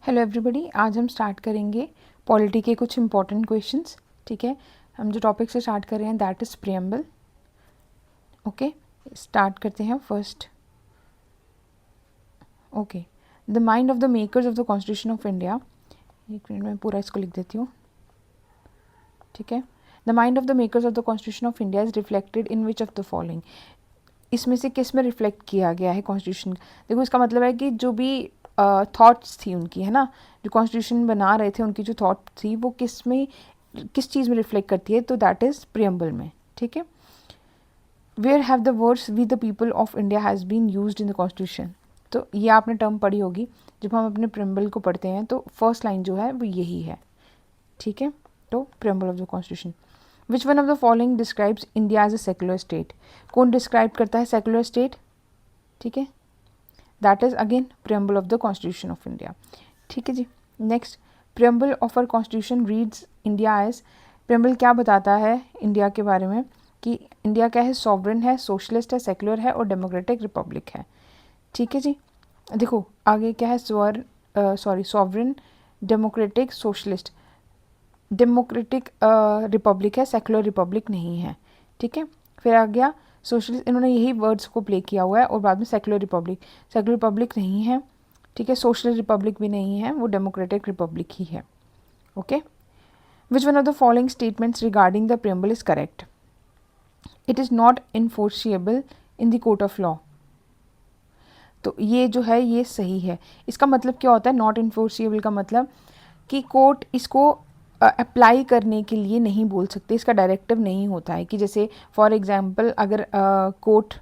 Hello everybody, आज हम start करेंगे पॉलिटी के कुछ इंपॉर्टेंट क्वेश्चंस। ठीक है, हम जो टॉपिक से स्टार्ट कर रहे हैं that is preamble. Okay, start करते हैं first. Okay, the mind of the makers of the constitution of India. एक मिनट में पूरा इसको लिख देती हूँ। ठीक है, the mind of the makers of the constitution of India is reflected in which of the following. इसमें से किस में रिफ्लेक्ट किया गया है कॉन्स्टिट्यूशन? देखो, इसका मतलब है कि जो भी थॉट्स थी उनकी, है ना, जो कॉन्स्टिट्यूशन बना रहे थे उनकी जो थॉट थी वो किस चीज़ में रिफ्लेक्ट करती है, तो दैट इज़ प्रियम्बल में। ठीक है, where have the words we the people of India has been used in the constitution. तो ये आपने टर्म पढ़ी होगी, जब हम अपने प्रियम्बल को पढ़ते हैं तो फर्स्ट लाइन जो है वो यही है। ठीक है, तो preamble of the constitution. Which one of the following describes India as a secular state? कौन डिस्क्राइब करता है सेकुलर स्टेट? ठीक है, that is again preamble of the constitution of India. ठीक है जी, next, preamble of our constitution reads India as. प्रियम्बल क्या बताता है इंडिया के बारे में कि इंडिया क्या है? सॉवरेन है, सोशलिस्ट है, सेकुलर है और डेमोक्रेटिक रिपब्लिक है। ठीक है जी, देखो आगे क्या है? Sovereign, democratic, socialist. Democratic Republic है, सेकुलर रिपब्लिक नहीं है। ठीक है, फिर आ गया सोशलिस्ट, इन्होंने यही वर्ड्स को प्ले किया हुआ है, और बाद में सेकुलर रिपब्लिक नहीं है। ठीक है, सोशल रिपब्लिक भी नहीं है, वो डेमोक्रेटिक रिपब्लिक ही है। Okay, which one of the following statements regarding the preamble is correct? It is not enforceable in the court of law. तो ये जो है ये सही है। इसका मतलब क्या होता है नॉट इन्फोर्सिएबल का मतलब? कि कोर्ट इसको अप्लाई करने के लिए नहीं बोल सकते, इसका डायरेक्टिव नहीं होता है। कि जैसे फॉर एग्जांपल अगर कोर्ट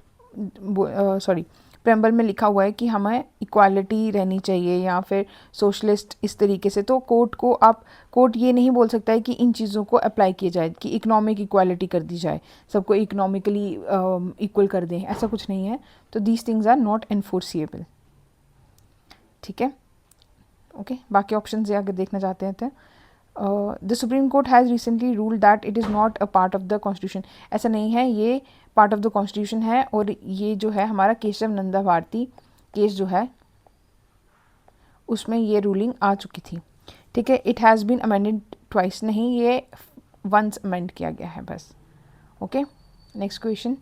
प्रेम्बल में लिखा हुआ है कि हमें इक्वालिटी रहनी चाहिए या फिर सोशलिस्ट इस तरीके से, तो कोर्ट ये नहीं बोल सकता है कि इन चीज़ों को अप्लाई किया जाए, कि इकोनॉमिक इक्वालिटी कर दी जाए, सबको इकोनॉमिकली इक्वल कर दें, ऐसा कुछ नहीं है। तो these things are not enforceable. ठीक है, ओके, बाकी ऑप्शन से अगर देखना चाहते हैं तो the supreme court has recently ruled that it is not a part of the constitution. ऐसा नहीं है, ये पार्ट ऑफ द कॉन्स्टिट्यूशन है। और ये जो है हमारा केशव नंदा भारती केस जो है उसमें ये रूलिंग आ चुकी थी। ठीक है, it has been amended twice, नहीं ये वंस अमेंड किया गया है बस। Okay, next question,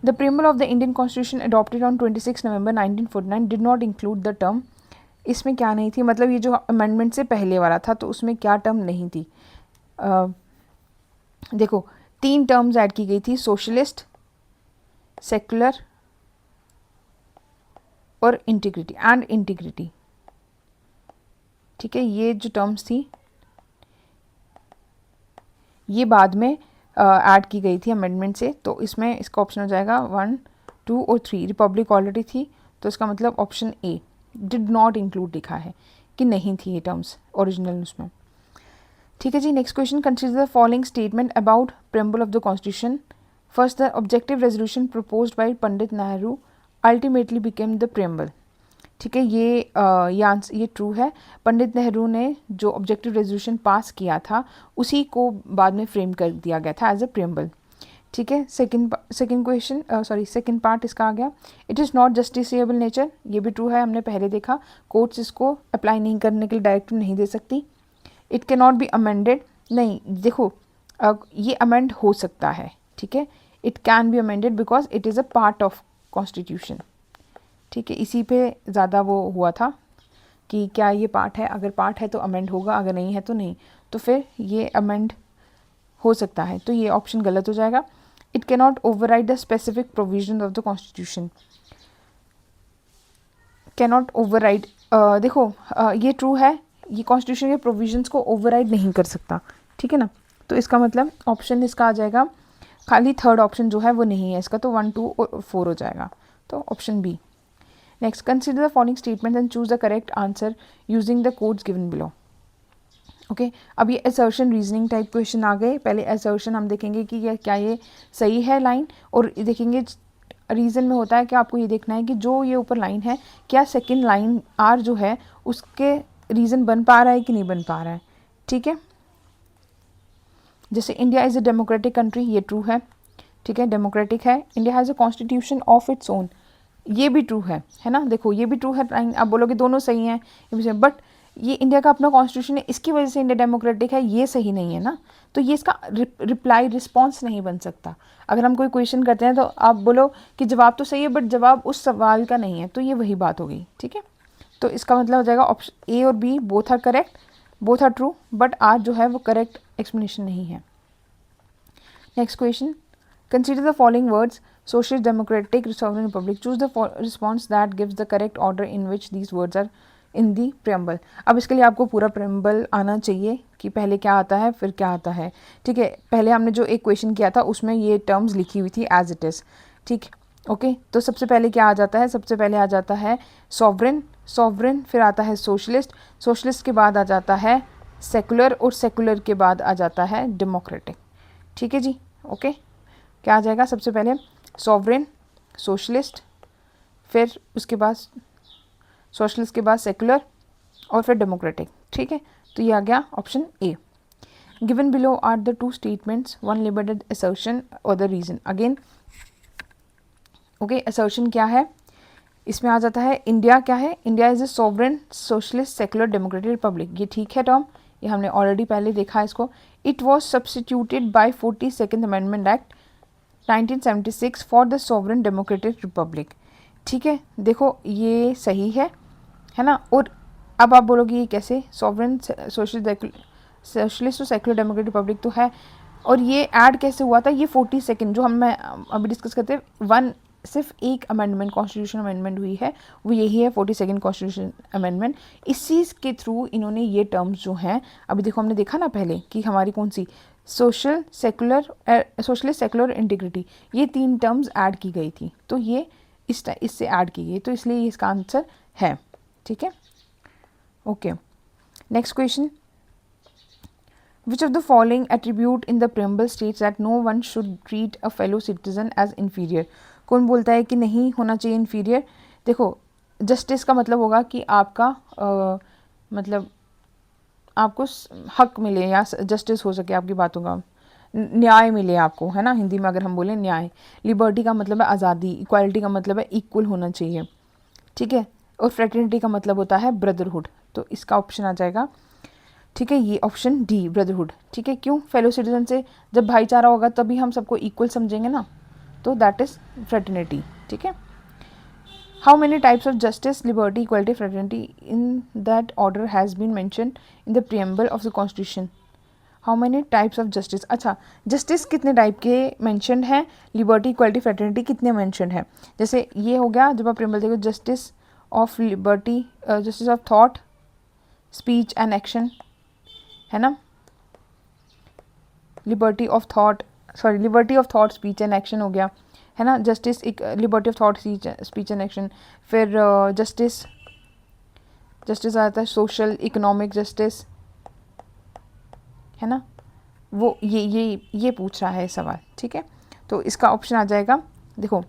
the preamble of the Indian constitution adopted on 26 November 1949 did not include the term. इसमें क्या नहीं थी? मतलब ये जो अमेंडमेंट से पहले वाला था तो उसमें क्या टर्म नहीं थी? देखो 3 टर्म्स ऐड की गई थी, सोशलिस्ट, सेकुलर और इंटीग्रिटी। ठीक है, ये जो टर्म्स थी ये बाद में ऐड की गई थी अमेंडमेंट से, तो इसमें इसका ऑप्शन हो जाएगा 1, 2 और 3। रिपब्लिक ऑलरेडी थी, तो इसका मतलब option A, did not include लिखा है कि नहीं थी ये टर्म्स ओरिजिनल उसमें। ठीक है जी, next question, consider the following statement about preamble of the constitution. First, the objective resolution proposed by Pandit Nehru ultimately became the preamble. ठीक है, ये ट्रू है। पंडित नेहरू ने जो ऑब्जेक्टिव रेजोल्यूशन पास किया था उसी को बाद में फ्रेम कर दिया गया था एज अ प्रेम्बल। ठीक है, सेकंड पार्ट इसका आ गया, it is not justiciable nature. ये भी ट्रू है, हमने पहले देखा, कोर्ट्स इसको अप्लाई नहीं करने के लिए डायरेक्टिव नहीं दे सकती। It can not be amended, नहीं देखो ये अमेंड हो सकता है। ठीक है, it can be amended because it is a part of constitution. ठीक है, इसी पे ज़्यादा वो हुआ था कि क्या ये पार्ट है, अगर पार्ट है तो अमेंड होगा, अगर नहीं है तो नहीं, तो फिर ये अमेंड हो सकता है, तो ये ऑप्शन गलत हो जाएगा। It can not override the specific provision of the constitution. Can not override, देखो ये ट्रू है, ये कॉन्स्टिट्यूशन के प्रोविजंस को ओवरराइड नहीं कर सकता। ठीक है ना, तो इसका मतलब ऑप्शन इसका आ जाएगा, खाली थर्ड ऑप्शन जो है वो नहीं है इसका, तो 1, 2 और 4 हो जाएगा, तो option b. Next, consider the following statement and choose the correct answer using the codes given below. Okay, अब ये असर्शन रीजनिंग टाइप क्वेश्चन आ गए। पहले असर्शन हम देखेंगे कि ये सही है लाइन, और देखेंगे रीज़न में होता है कि आपको ये देखना है कि जो ये ऊपर लाइन है क्या सेकंड लाइन आर जो है उसके रीज़न बन पा रहा है कि नहीं बन पा रहा है। ठीक है, जैसे India is a democratic country, ये ट्रू है। ठीक है, डेमोक्रेटिक है। India has a constitution of its own, ये भी ट्रू है ना। देखो ये भी ट्रू है, आप बोलोगे दोनों सही हैं, बट ये इंडिया का अपना कॉन्स्टिट्यूशन है, इसकी वजह से इंडिया डेमोक्रेटिक है, ये सही नहीं है ना। तो ये इसका रिप्लाई रिस्पॉन्स नहीं बन सकता। अगर हम कोई क्वेश्चन करते हैं तो आप बोलो कि जवाब तो सही है बट जवाब उस सवाल का नहीं है, तो ये वही बात हो गई, ठीक है। तो इसका मतलब हो जाएगा ऑप्शन ए और b both are correct, both are true, but आज जो है वो करेक्ट एक्सप्लेनेशन नहीं है। Next question, consider the following words socialist, democratic, sovereign republic, choose the response that gives the correct order in which these words are in the preamble. अब इसके लिए आपको पूरा प्रेम्बल आना चाहिए कि पहले क्या आता है फिर क्या आता है, ठीक है। पहले हमने जो एक क्वेश्चन किया था उसमें ये टर्म्स लिखी हुई थी एज इट इज़, ठीक, ओके। तो सबसे पहले क्या आ जाता है, सबसे पहले आ जाता है सॉवरेन, सॉवरेन, फिर आता है सोशलिस्ट, सोशलिस्ट के बाद आ जाता है सेकुलर, और सेकुलर के बाद आ जाता है डेमोक्रेटिक, ठीक है जी, ओके। क्या आ जाएगा, सबसे पहले सॉवरेन, सोशलिस्ट, फिर उसके बाद सोशलिस्ट के बाद सेकुलर और फिर डेमोक्रेटिक, ठीक है। तो ये आ गया option A. Given below are the two statements, one labelled assertion और the reason. Again okay, assertion क्या है, इसमें आ जाता है इंडिया क्या है, India is a sovereign socialist secular democratic republic, ये ठीक है टर्म, ये हमने ऑलरेडी पहले देखा है इसको। It was substituted by 42nd amendment act 1976 for the sovereign democratic republic, ठीक है। देखो ये सही है ना। और अब आप बोलोगे ये कैसे, सॉवरेन सोशलिस्ट और सेकुलर डेमोक्रेटिक रिपब्लिक तो है, और ये ऐड कैसे हुआ था, ये 42nd जो हम अभी डिस्कस करते हैं, वन सिर्फ एक अमेंडमेंट, कॉन्स्टिट्यूशन अमेंडमेंट हुई है, वो यही है 42nd कॉन्स्टिट्यूशन अमेंडमेंट। इसी के थ्रू इन्होंने ये टर्म्स जो हैं, अभी देखो हमने देखा ना पहले कि हमारी कौन सी social secular, socialist secular integrity, ये 3 टर्म्स ऐड की गई थी, तो ये इससे ऐड की गई, तो इसलिए इसका आंसर है, ठीक है, okay. Next question, which of the following attribute in the preamble states that no one should treat a fellow citizen as inferior. कौन बोलता है कि नहीं होना चाहिए इन्फीरियर। देखो जस्टिस का मतलब होगा कि आपका मतलब आपको हक मिले या जस्टिस हो सके, आपकी बातों का न्याय मिले आपको, है ना, हिंदी में अगर हम बोलें न्याय। लिबर्टी का मतलब है आज़ादी, इक्वालिटी का मतलब है इक्वल होना चाहिए, ठीक है, और फ्रेटर्निटी का मतलब होता है ब्रदरहुड, तो इसका ऑप्शन आ जाएगा, ठीक है, ये ऑप्शन डी ब्रदरहुड, ठीक है। क्यों, फेलो सिटीजन से जब भाईचारा होगा तभी हम सबको इक्वल समझेंगे ना, तो दैट इज फ्रेटर्निटी, ठीक है। How many types of justice, liberty, equality, fraternity in that order has been mentioned in the preamble of the constitution. How many types of justice, अच्छा जस्टिस कितने टाइप के mentioned हैं, liberty, equality, fraternity कितने mentioned हैं। जैसे ये हो गया, जब आप प्रीएम्बल देखो, justice of liberty, justice of thought, speech and action, है ना, liberty of thought, sorry liberty of thought, speech and action हो गया, है ना, जस्टिस एक liberty of thought, speech and action. फिर जस्टिस आता है सोशल, इकोनॉमिक जस्टिस, है ना, वो ये पूछ रहा है सवाल, ठीक है। तो इसका ऑप्शन आ जाएगा, देखो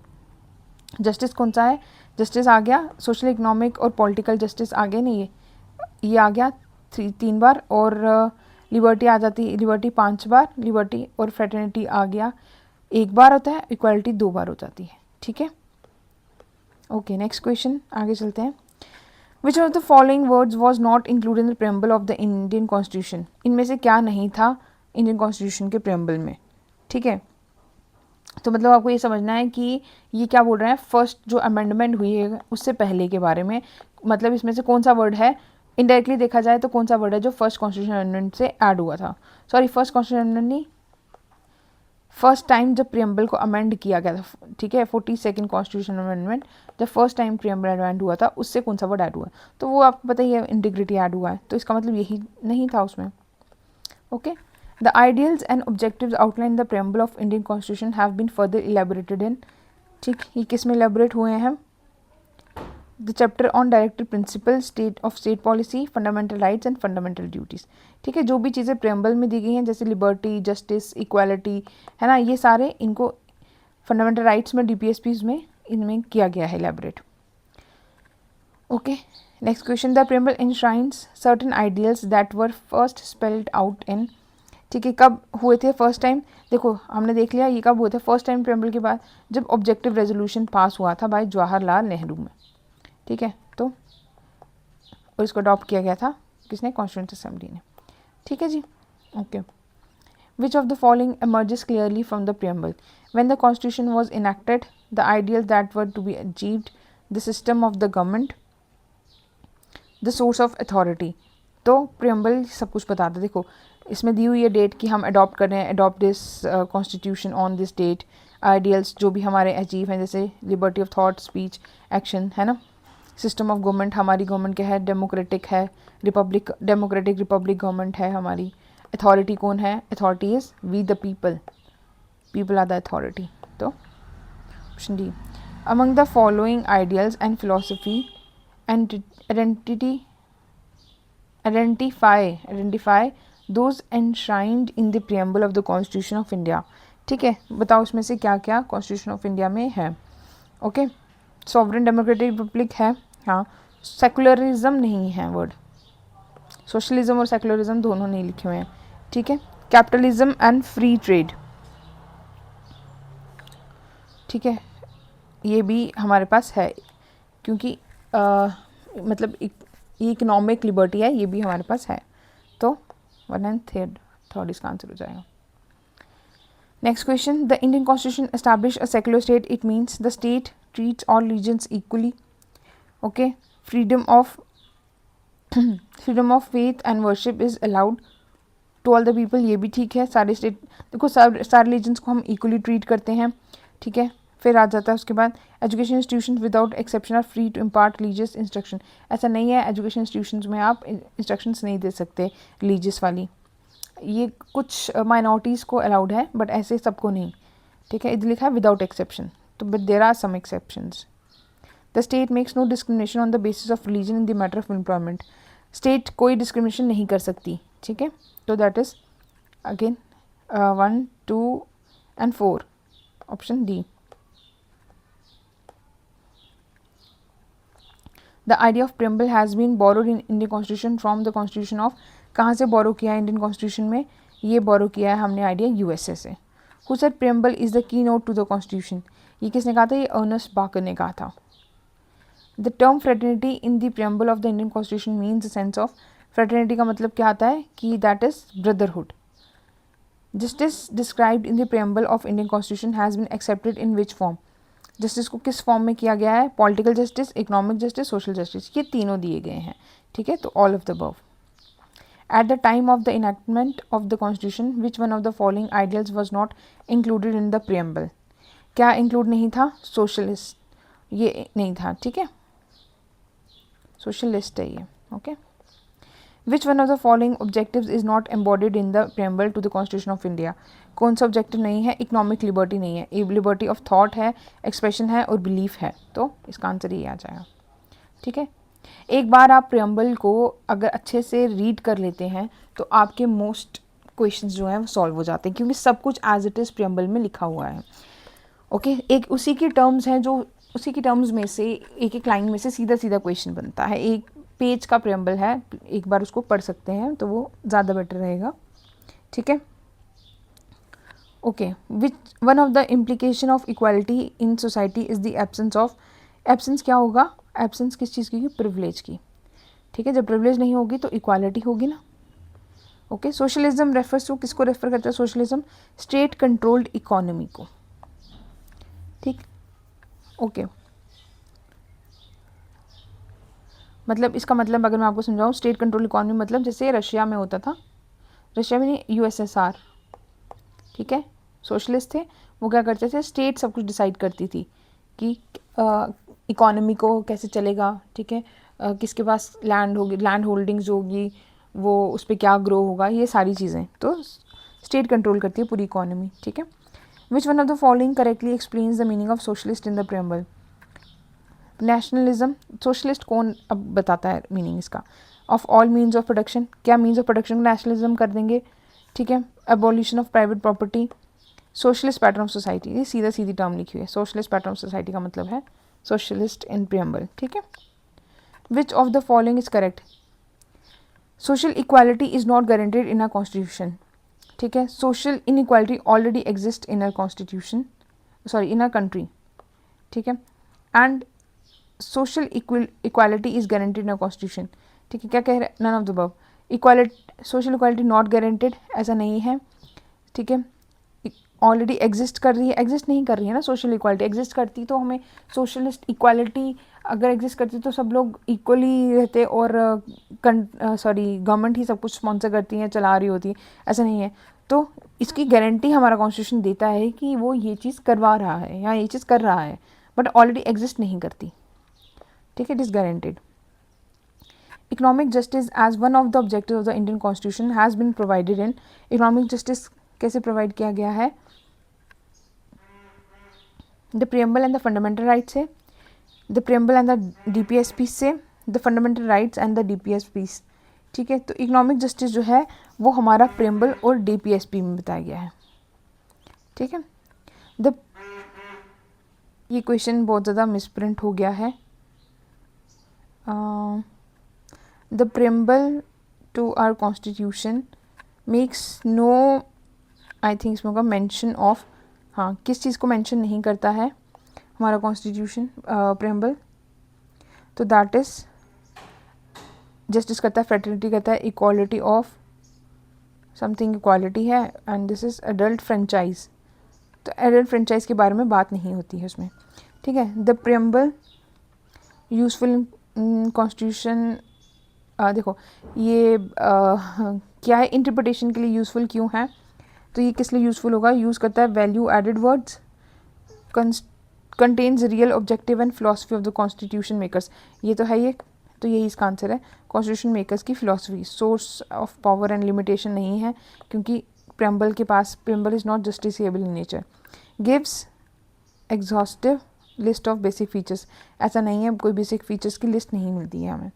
जस्टिस कौन सा है, जस्टिस आ गया सोशल, इकोनॉमिक और पॉलिटिकल जस्टिस आ गए नहीं, ये आ गया 3 बार, और लिबर्टी आ जाती है, लिबर्टी 5 बार, लिबर्टी और फ्रेटर्निटी आ गया 1 बार होता है, इक्वालिटी 2 बार हो जाती है, ठीक है, ओके। नेक्स्ट क्वेश्चन आगे चलते हैं। विच of the following words was not included in the preamble of the Indian constitution, इनमें से क्या नहीं था इंडियन कॉन्स्टिट्यूशन के प्रेम्बल में, ठीक है। तो मतलब आपको ये समझना है कि ये क्या बोल रहे हैं, फर्स्ट जो अमेंडमेंट हुई है उससे पहले के बारे में, मतलब इसमें से कौन सा वर्ड है, इनडायरेक्टली देखा जाए तो कौन सा वर्ड है जो फर्स्ट कॉन्स्टिट्यूशन अमेंडमेंट से ऐड हुआ था, सॉरी फर्स्ट कॉन्स्टिट्यूशन अमेंडमेंट नहीं, फर्स्ट टाइम जब प्रियम्बल को अमेंड किया गया था, ठीक है, 42nd कॉन्स्टिट्यूशन अमेंडमेंट, जब फर्स्ट टाइम प्रियम्बल अमेंड हुआ था उससे कौन सा वर्ड ऐड हुआ, तो वो आपको पता ही है इंटीग्रिटी ऐड हुआ है, तो इसका मतलब यही नहीं था उसमें, okay. The ideals and objectives outline the preamble of Indian constitution have been further elaborated in, ठीक, ये किस में इलेबोरेट हुए हैं, the chapter on directive principle state of state policy, fundamental rights and fundamental duties, ठीक है। जो भी चीज़ें प्रेम्बल में दी गई हैं जैसे लिबर्टी, जस्टिस, इक्वालिटी, है ना, ये सारे इनको फंडामेंटल राइट्स में, DPSPs में इनमें किया गया है elaborate, okay. Next question, the preamble enshrines certain ideals that were first spelled out in, ठीक है, कब हुए थे फर्स्ट टाइम, देखो हमने देख लिया ये कब हुए थे फर्स्ट टाइम प्रेम्बल के बाद, जब ऑब्जेक्टिव रेजोल्यूशन पास हुआ था बाय जवाहरलाल नेहरू में, ठीक है, तो और इसको अडॉप्ट किया गया था किसने? कॉन्स्टिट्यूंट असेंबली ने। ठीक है जी, okay. Which of the following emerges clearly from the preamble? When the constitution was enacted, the ideals that were to be achieved, the system of the government, the source of authority. तो preamble सब कुछ बताता है। देखो इसमें दी हुई है date कि हम अडॉप्ट कर रहे हैं, adopt this constitution on this date, ideals जो भी हमारे अचीव हैं जैसे liberty of thought, speech, action, है ना। सिस्टम ऑफ गवर्नमेंट, हमारी गवर्नमेंट क्या है? डेमोक्रेटिक है, रिपब्लिक, डेमोक्रेटिक रिपब्लिक गवर्नमेंट है हमारी। अथॉरिटी कौन है? Authority is we the people, people are the authority. तो option D. Among the following ideals and philosophy and identify those enshrined in the preamble of the Constitution of India। ठीक है, बताओ उसमें से क्या क्या कॉन्स्टिट्यूशन ऑफ इंडिया में है। ओके, सॉवरेन डेमोक्रेटिक रिपब्लिक है, हाँ। सेकुलरिज्म नहीं है वर्ड, सोशलिज्म और सेकुलरिज्म दोनों नहीं लिखे हुए हैं। ठीक है, कैपिटलिज्म एंड फ्री ट्रेड, ठीक है, ये भी हमारे पास है क्योंकि मतलब ये इकोनॉमिक लिबर्टी है, ये भी हमारे पास है। तो 1 and 3 इसका आंसर हो जाएगा। Next question, the Indian constitution establish a secular state, it means the state treats all religions equally. Okay, freedom of faith and worship is allowed to all the people, ये भी ठीक है। सारे state, देखो सारे religions को हम equally treat करते हैं। ठीक है, फिर आ जाता है उसके बाद education institution without exception are free to impart religious instruction. ऐसा नहीं है, एजुकेशन इंस्टीट्यूशंस में आप इंस्ट्रक्शंस नहीं दे सकते रिलीजियस वाली, ये कुछ माइनॉरिटीज़ को अलाउड है बट ऐसे सबको नहीं। ठीक है, इधर लिखा है विदाउट एक्सेप्शन, तो but there are some exceptions. The state makes no discrimination on the basis of religion in the matter of employment, state कोई डिस्क्रिमिनेशन नहीं कर सकती। ठीक है, तो that is again 1, 2 and 4, option d. The idea of preamble has been borrowed in Indian constitution from the constitution of, कहाँ से बोरो किया है इंडियन कॉन्स्टिट्यूशन में? ये बोरो किया है हमने आइडिया यूएसए से। Who said preamble is the keynote to the constitution, ये किसने कहा था? ये अर्नेस्ट बाकर ने कहा था। The term fraternity in the preamble of the Indian constitution means the sense of, fraternity का मतलब क्या आता है कि that is brotherhood. Justice described in the preamble of Indian constitution has been accepted in which form, justice को किस form में किया गया है? Political justice, economic justice, social justice, ये तीनों दिए गए हैं। ठीक है, तो all of the above. At the time of the enactment of the constitution which one of the following ideals was not included in the preamble, क्या include नहीं था? सोशलिस्ट, ये नहीं था। ठीक है, सोशलिस्ट है ये। Okay, which one of the following objectives is not embodied in the preamble to the constitution of India, कौन सा ऑब्जेक्टिव नहीं है? इकोनॉमिक लिबर्टी नहीं है, लिबर्टी ऑफ थॉट है, एक्सप्रेशन है और बिलीफ है, तो इसका आंसर ये आ जाएगा। ठीक है, एक बार आप preamble को अगर अच्छे से रीड कर लेते हैं तो आपके मोस्ट क्वेश्चंस जो हैं वो सॉल्व हो जाते हैं क्योंकि सब कुछ एज इट इज़ preamble में लिखा हुआ है। ओके, एक उसी की टर्म्स हैं जो उसी की टर्म्स में से एक एक लाइन में से सीधा सीधा क्वेश्चन बनता है। एक पेज का preamble है, एक बार उसको पढ़ सकते हैं तो वो ज़्यादा बेटर रहेगा। ठीक है, okay, which one of the implication of equality in society is the absence of, absence क्या होगा? एब्सेंस किस चीज़ की? प्रिविलेज की। ठीक है, जब प्रिविलेज नहीं होगी तो इक्वालिटी होगी ना। ओके, सोशलिज्म रेफर्स टू, किसको रेफर करता है सोशलिज्म? स्टेट कंट्रोल्ड इकोनॉमी को। ठीक, ओके, मतलब इसका मतलब अगर मैं आपको समझाऊँ, स्टेट कंट्रोल इकोनॉमी मतलब जैसे रशिया में होता था, रशिया में नहीं, यूएसएसआर। ठीक है, सोशलिस्ट थे, वो क्या करते थे? स्टेट सब कुछ डिसाइड करती थी कि इकोनॉमी को कैसे चलेगा। ठीक है, किसके पास लैंड होगी, लैंड होल्डिंग्स होगी, वो उस पर क्या ग्रो होगा, ये सारी चीज़ें तो स्टेट कंट्रोल करती है पूरी इकोनॉमी। ठीक है, विच one of the following correctly explains the meaning of socialist in the preamble? Nationalism, socialist कौन अब बताता है मीनिंग इसका? Of all means of production, क्या मीन्स ऑफ प्रोडक्शन को नेशनलिज्म कर देंगे। ठीक है, abolition of private property, socialist pattern of society, ये सीधा सीधी टर्म लिखी हुई है। सोशलिस्ट पैटर्न ऑफ सोसाइटी का मतलब है सोशलिस्ट इन preamble। ठीक है, which of the following is correct? Social equality is not guaranteed in our constitution. ठीक है, social inequality already exist in our constitution, sorry in our country. ठीक है, and social equality is guaranteed in our constitution, ठीक है, क्या कह रहे हैं, none of the above. Equality, social equality not guaranteed, ऐसा नहीं है, ठीक है। ऑलरेडी एग्जिस्ट कर रही है, एग्जिस्ट नहीं कर रही है ना सोशल इक्वालिटी, एग्जिस्ट करती तो हमें सोशलिस्ट इक्वालिटी अगर एग्जिस्ट करती तो सब लोग इक्वली रहते और गवर्नमेंट ही सब कुछ स्पॉन्सर करती है, चला रही होती है, ऐसा नहीं है। तो इसकी गारंटी हमारा कॉन्स्टिट्यूशन देता है कि वो ये चीज़ करवा रहा है या ये चीज़ कर रहा है, बट ऑलरेडी एग्जिस्ट नहीं करती, ठीक है, it is guaranteed. Economic justice as one of the objective of the Indian constitution has been provided in. Economic justice कैसे प्रोवाइड किया गया है, the preamble and the fundamental right से, the preamble and the DPSP से, the fundamental rights and the DPSP, ठीक है। तो economic justice जो है वो हमारा प्रियम्बल और DPSP में बताया गया है, ठीक है। द ये क्वेश्चन बहुत ज़्यादा मिसप्रिंट हो गया है। The preamble to our constitution makes no, I think इसमें होगा मेंशन ऑफ, हाँ, किस चीज़ को मेंशन नहीं करता है हमारा कॉन्स्टिट्यूशन प्रियम्बल, तो दैट इज़ जस्टिस करता है, फ्रेटर्निटी करता है, इक्वालिटी ऑफ समथिंग इक्वालिटी है, and this is adult franchise. तो एडल्ट फ्रेंचाइज के बारे में बात नहीं होती है उसमें, ठीक है। द प्रियम्बल यूजफुल कॉन्स्टिट्यूशन, देखो ये क्या है, इंटरप्रिटेशन के लिए यूज़फुल क्यों है, तो ये किस लिए यूज़फुल होगा, यूज़ करता है value added words, contains real objective and philosophy of the constitution makers, ये तो है, ये तो यही इसका आंसर है, कॉन्स्टिट्यूशन मेकर्स की philosophy. Source of power and limitation नहीं है, क्योंकि प्रियम्बल के पास, preamble is not justiciable in nature. Gives exhaustive list of basic features, ऐसा नहीं है, कोई बेसिक फीचर्स की लिस्ट नहीं मिलती है हमें,